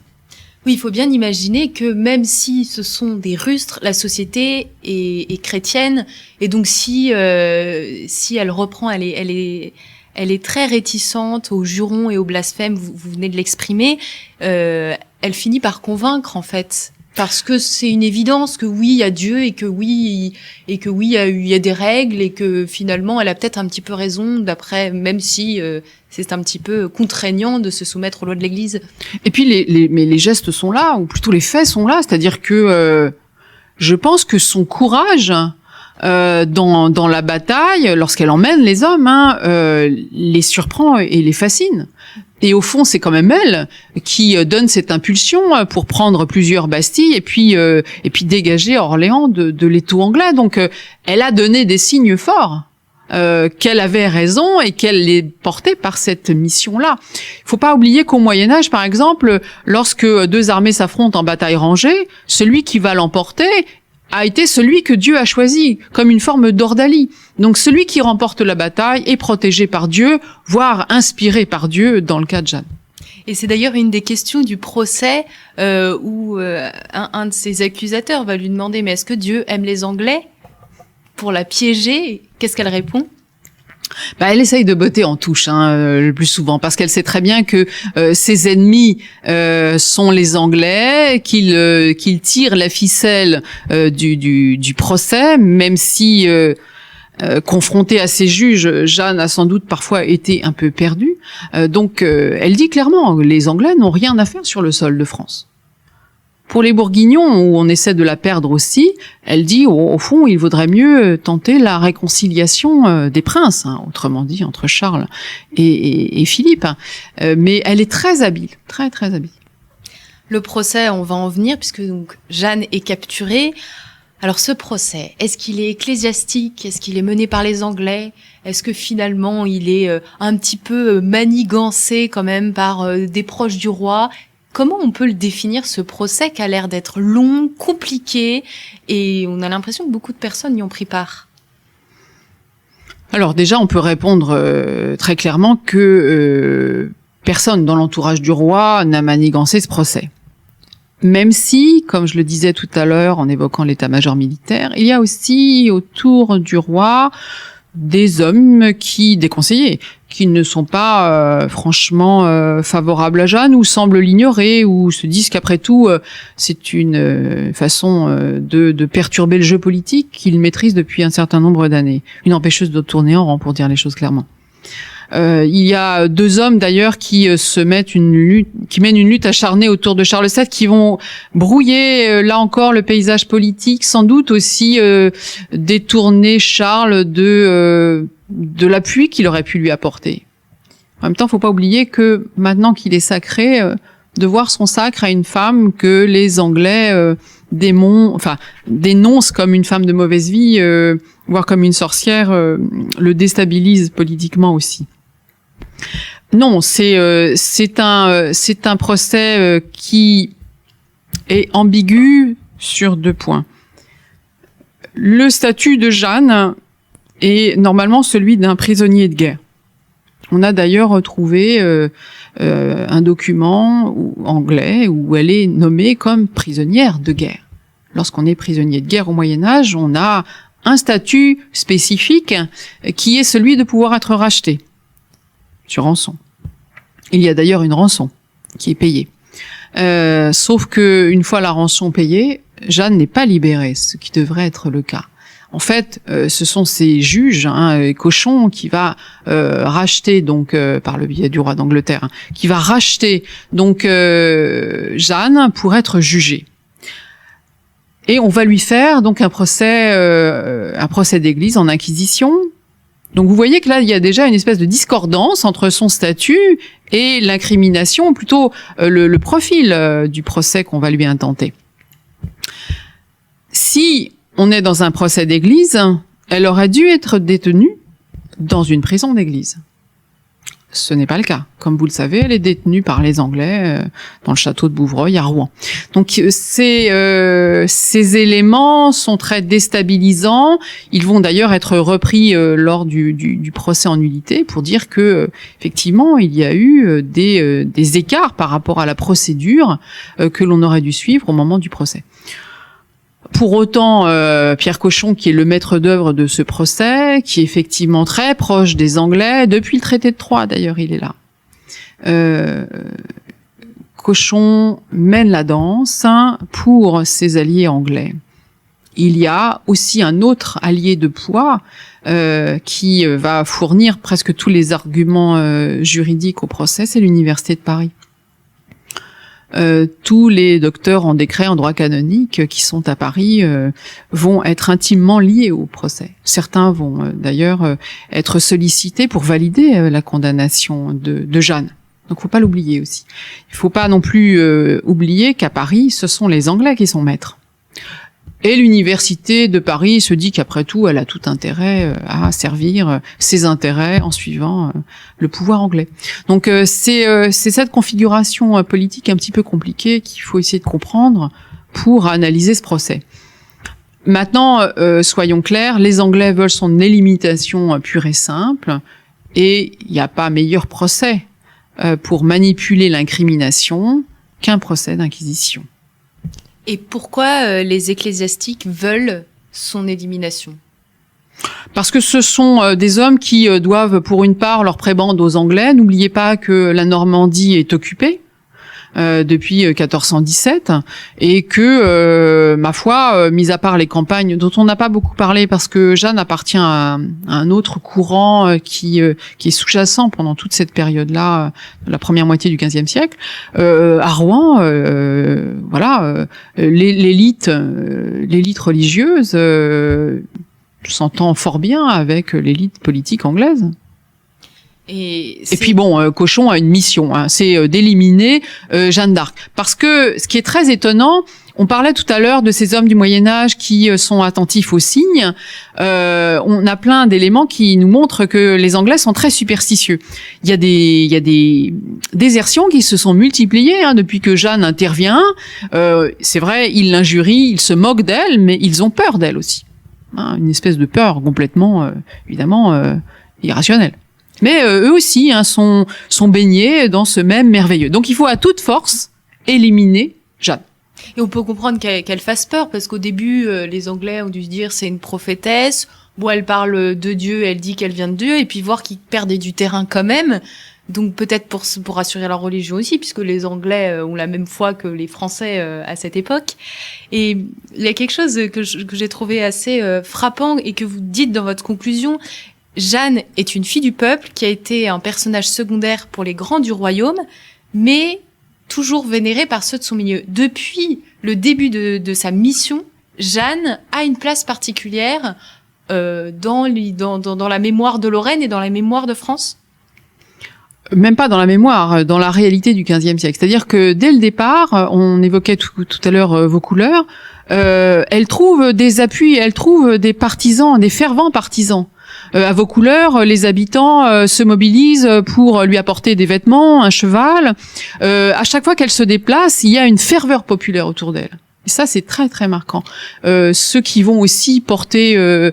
Oui, il faut bien imaginer que même si ce sont des rustres, la société est chrétienne, et donc si elle reprend, elle est très réticente aux jurons et aux blasphèmes, vous venez de l'exprimer, elle finit par convaincre en fait. Parce que c'est une évidence que oui, il y a Dieu et que oui, il y a des règles et que finalement, elle a peut-être un petit peu raison d'après, même si c'est un petit peu contraignant de se soumettre aux lois de l'Église.
Et puis mais les gestes sont là, ou plutôt les faits sont là, c'est-à-dire que je pense que son courage dans la bataille, lorsqu'elle emmène les hommes, les surprend et les fascine. Et au fond, c'est quand même elle qui donne cette impulsion pour prendre plusieurs bastilles et puis dégager Orléans de l'étau anglais. Donc, elle a donné des signes forts qu'elle avait raison et qu'elle les portait par cette mission-là. Il faut pas oublier qu'au Moyen Âge, par exemple, lorsque deux armées s'affrontent en bataille rangée, celui qui va l'emporter a été celui que Dieu a choisi, comme une forme d'ordalie. Donc celui qui remporte la bataille est protégé par Dieu, voire inspiré par Dieu dans le cas de Jeanne.
Et c'est d'ailleurs une des questions du procès où un de ses accusateurs va lui demander « Mais est-ce que Dieu aime les Anglais ?» Pour la piéger, qu'est-ce qu'elle répond ?
Elle essaye de botter en touche le plus souvent, parce qu'elle sait très bien que ses ennemis sont les Anglais, qu'ils tirent la ficelle du procès, même si confrontée à ses juges, Jeanne a sans doute parfois été un peu perdue. Donc elle dit clairement, les Anglais n'ont rien à faire sur le sol de France. Pour les Bourguignons, où on essaie de la perdre aussi, elle dit, au fond, il vaudrait mieux tenter la réconciliation des princes, autrement dit, entre Charles et Philippe. Mais elle est très habile, très très habile.
Le procès, on va en venir, puisque donc Jeanne est capturée. Alors ce procès, est-ce qu'il est ecclésiastique ? Est-ce qu'il est mené par les Anglais ? Est-ce que finalement il est un petit peu manigancé quand même par des proches du roi ? Comment on peut le définir, ce procès qui a l'air d'être long, compliqué, et on a l'impression que beaucoup de personnes y ont pris part?
Alors déjà, on peut répondre très clairement que personne dans l'entourage du roi n'a manigancé ce procès. Même si, comme je le disais tout à l'heure en évoquant l'état-major militaire, il y a aussi autour du roi des hommes des conseillers, qui ne sont pas franchement favorables à Jeanne, ou semblent l'ignorer, ou se disent qu'après tout, c'est une façon de perturber le jeu politique qu'ils maîtrisent depuis un certain nombre d'années. Une empêcheuse de tourner en rond, pour dire les choses clairement. Il y a deux hommes d'ailleurs qui mènent une lutte acharnée autour de Charles VII, qui vont brouiller là encore le paysage politique, sans doute aussi détourner Charles de l'appui qu'il aurait pu lui apporter. En même temps, faut pas oublier que maintenant qu'il est sacré, de voir son sacre à une femme que les Anglais dénoncent comme une femme de mauvaise vie, voire comme une sorcière, le déstabilise politiquement aussi. Non, c'est un procès qui est ambigu sur 2 points. Le statut de Jeanne est normalement celui d'un prisonnier de guerre. On a d'ailleurs retrouvé un document anglais où elle est nommée comme prisonnière de guerre. Lorsqu'on est prisonnier de guerre au Moyen-Âge, on a un statut spécifique qui est celui de pouvoir être racheté sur rançon. Il y a d'ailleurs une rançon qui est payée. Sauf que une fois la rançon payée, Jeanne n'est pas libérée, ce qui devrait être le cas. En fait, ce sont ces juges, Cochon, qui va racheter donc par le biais du roi d'Angleterre, qui va racheter donc Jeanne pour être jugée. Et on va lui faire donc un procès d'église en inquisition. Donc vous voyez que là, il y a déjà une espèce de discordance entre son statut et l'incrimination, plutôt le profil du procès qu'on va lui intenter. Si on est dans un procès d'église, elle aurait dû être détenue dans une prison d'église. Ce n'est pas le cas. Comme vous le savez, elle est détenue par les Anglais dans le château de Bouvreuil à Rouen. Donc ces éléments sont très déstabilisants. Ils vont d'ailleurs être repris lors du procès en nullité pour dire que effectivement il y a eu des écarts par rapport à la procédure que l'on aurait dû suivre au moment du procès. Pour autant, Pierre Cochon, qui est le maître d'œuvre de ce procès, qui est effectivement très proche des Anglais, depuis le traité de Troyes d'ailleurs, il est là. Cochon mène la danse pour ses alliés anglais. Il y a aussi un autre allié de poids qui va fournir presque tous les arguments juridiques au procès, c'est l'Université de Paris. Tous les docteurs en décret en droit canonique qui sont à Paris vont être intimement liés au procès. Certains vont d'ailleurs être sollicités pour valider la condamnation de Jeanne. Donc faut pas l'oublier aussi. Il faut pas non plus oublier qu'à Paris, ce sont les Anglais qui sont maîtres. Et l'université de Paris se dit qu'après tout, elle a tout intérêt à servir ses intérêts en suivant le pouvoir anglais. Donc c'est cette configuration politique un petit peu compliquée qu'il faut essayer de comprendre pour analyser ce procès. Maintenant, soyons clairs, les Anglais veulent son élimination pure et simple, et il n'y a pas meilleur procès pour manipuler l'incrimination qu'un procès d'inquisition.
Et pourquoi les ecclésiastiques veulent son élimination ?
Parce que ce sont des hommes qui doivent pour une part leur prébande aux Anglais. N'oubliez pas que la Normandie est occupée depuis 1417 et que, ma foi, mis à part les campagnes dont on n'a pas beaucoup parlé parce que Jeanne appartient à un autre courant qui est sous-jacent pendant toute cette période-là, de la première moitié du XVe siècle, à Rouen, l'élite religieuse s'entend fort bien avec l'élite politique anglaise. Et puis bon, Cochon a une mission, c'est d'éliminer Jeanne d'Arc. Parce que ce qui est très étonnant, on parlait tout à l'heure de ces hommes du Moyen-Âge qui sont attentifs aux signes. On a plein d'éléments qui nous montrent que les Anglais sont très superstitieux. Il y a des désertions qui se sont multipliées depuis que Jeanne intervient. C'est vrai, ils l'injurient, ils se moquent d'elle, mais ils ont peur d'elle aussi. Une espèce de peur complètement, évidemment, irrationnelle. Mais eux aussi sont baignés dans ce même merveilleux. Donc il faut à toute force éliminer Jeanne.
Et on peut comprendre qu'elle fasse peur, parce qu'au début, les Anglais ont dû se dire c'est une prophétesse, bon, elle parle de Dieu, elle dit qu'elle vient de Dieu, et puis voir qu'ils perdaient du terrain quand même. Donc peut-être pour assurer leur religion aussi, puisque les Anglais ont la même foi que les Français à cette époque. Et il y a quelque chose que j'ai trouvé assez frappant et que vous dites dans votre conclusion. Jeanne est une fille du peuple qui a été un personnage secondaire pour les grands du royaume, mais toujours vénérée par ceux de son milieu. Depuis le début de sa mission, Jeanne a une place particulière dans la mémoire de Lorraine et dans la mémoire de France.
Même pas dans la mémoire, dans la réalité du XVe siècle. C'est-à-dire que dès le départ, on évoquait tout à l'heure vos couleurs, elle trouve des appuis, elle trouve des partisans, des fervents partisans. à vos couleurs, les habitants se mobilisent pour lui apporter des vêtements, un cheval. À chaque fois qu'elle se déplace, il y a une ferveur populaire autour d'elle. Et ça, c'est très, très marquant. Ceux qui vont aussi porter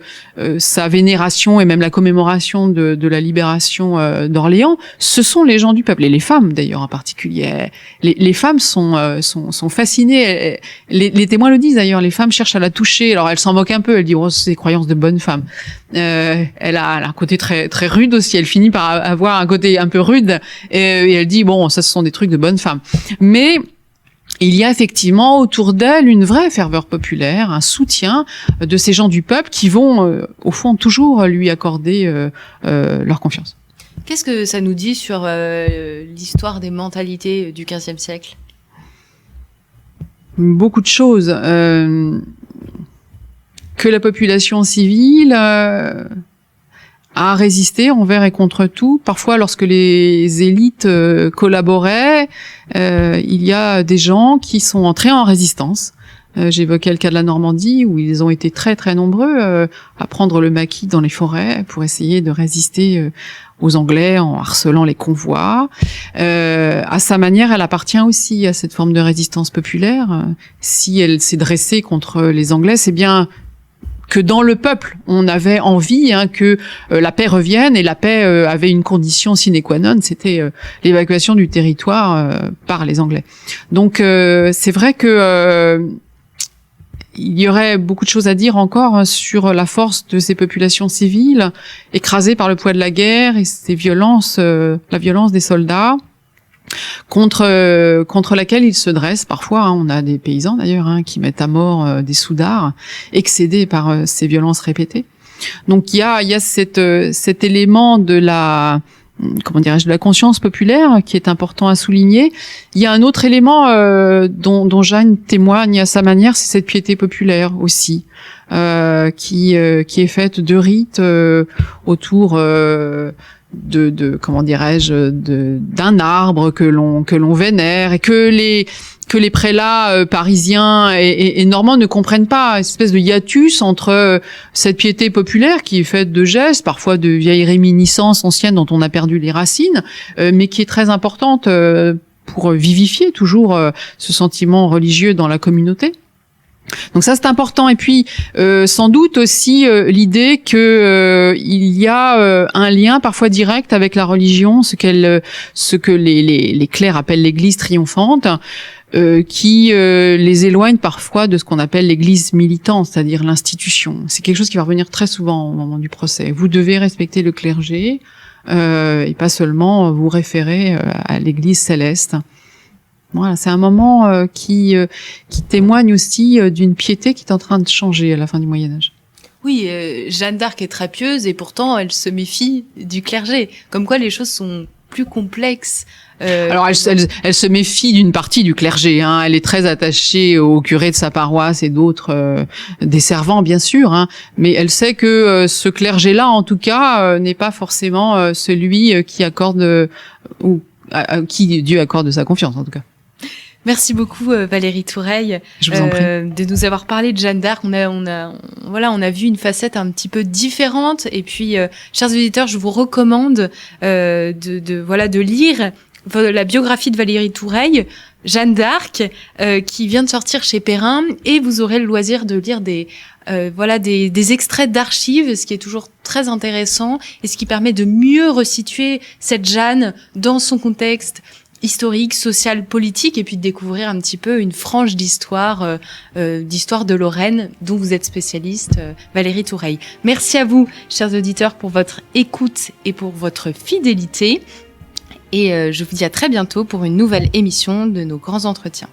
sa vénération et même la commémoration de la libération d'Orléans, ce sont les gens du peuple, et les femmes d'ailleurs en particulier. Les femmes sont fascinées. Les témoins le disent d'ailleurs, les femmes cherchent à la toucher. Alors, elles s'en moquent un peu, elles disent « Oh, c'est des croyances de bonne femme ». Elle a un côté très, très rude aussi. Elle finit par avoir un côté un peu rude. Et elle dit « Bon, ça, ce sont des trucs de bonne femme ». Mais il y a effectivement autour d'elle une vraie ferveur populaire, un soutien de ces gens du peuple qui vont, au fond, toujours lui accorder leur confiance.
Qu'est-ce que ça nous dit sur l'histoire des mentalités du XVe siècle ?
Beaucoup de choses. Que la population civile a résisté envers et contre tout. Parfois, lorsque les élites collaboraient, il y a des gens qui sont entrés en résistance. J'évoquais le cas de la Normandie, où ils ont été très très nombreux à prendre le maquis dans les forêts pour essayer de résister aux Anglais en harcelant les convois. À sa manière, elle appartient aussi à cette forme de résistance populaire. Si elle s'est dressée contre les Anglais, c'est bien que dans le peuple, on avait envie que la paix revienne, et la paix avait une condition sine qua non, c'était l'évacuation du territoire par les Anglais. Donc c'est vrai que il y aurait beaucoup de choses à dire encore sur la force de ces populations civiles écrasées par le poids de la guerre et ces violences, la violence des soldats, contre laquelle ils se dressent parfois. On a des paysans d'ailleurs qui mettent à mort des soudards, excédés par ces violences répétées. Donc il y a cet élément de la de la conscience populaire qui est important à souligner. Il y a un autre élément dont Jeanne témoigne à sa manière, c'est cette piété populaire aussi, qui est faite de rites autour d'un arbre que l'on vénère, et que les prélats parisiens et normands ne comprennent pas, une espèce de hiatus entre cette piété populaire qui est faite de gestes, parfois de vieilles réminiscences anciennes dont on a perdu les racines, mais qui est très importante pour vivifier toujours ce sentiment religieux dans la communauté. Donc ça, c'est important. Et puis sans doute aussi l'idée que il y a un lien parfois direct avec la religion, ce que les clercs appellent l'Église triomphante, qui les éloigne parfois de ce qu'on appelle l'Église militante, c'est-à-dire l'institution. C'est quelque chose qui va revenir très souvent au moment du procès. Vous devez respecter le clergé et pas seulement vous référer à l'Église céleste. Voilà, c'est un moment qui témoigne aussi d'une piété qui est en train de changer à la fin du Moyen-Âge.
Oui, Jeanne d'Arc est très pieuse et pourtant elle se méfie du clergé. Comme quoi les choses sont plus complexes.
Alors elle se méfie d'une partie du clergé. Elle est très attachée au curé de sa paroisse et d'autres, des servants bien sûr. Mais elle sait que ce clergé-là, en tout cas, n'est pas forcément celui qui accorde ou à qui Dieu accorde sa confiance en tout cas.
Merci beaucoup Valérie Toureille
de
nous avoir parlé de Jeanne d'Arc. On a vu une facette un petit peu différente. Et puis, chers auditeurs, je vous recommande de lire la biographie de Valérie Toureille, Jeanne d'Arc, qui vient de sortir chez Perrin, et vous aurez le loisir de lire des extraits d'archives, ce qui est toujours très intéressant et ce qui permet de mieux resituer cette Jeanne dans son contexte historique, social, politique, et puis de découvrir un petit peu une frange d'histoire de Lorraine dont vous êtes spécialiste, Valérie Toureille. Merci à vous, chers auditeurs, pour votre écoute et pour votre fidélité. Et je vous dis à très bientôt pour une nouvelle émission de nos grands entretiens.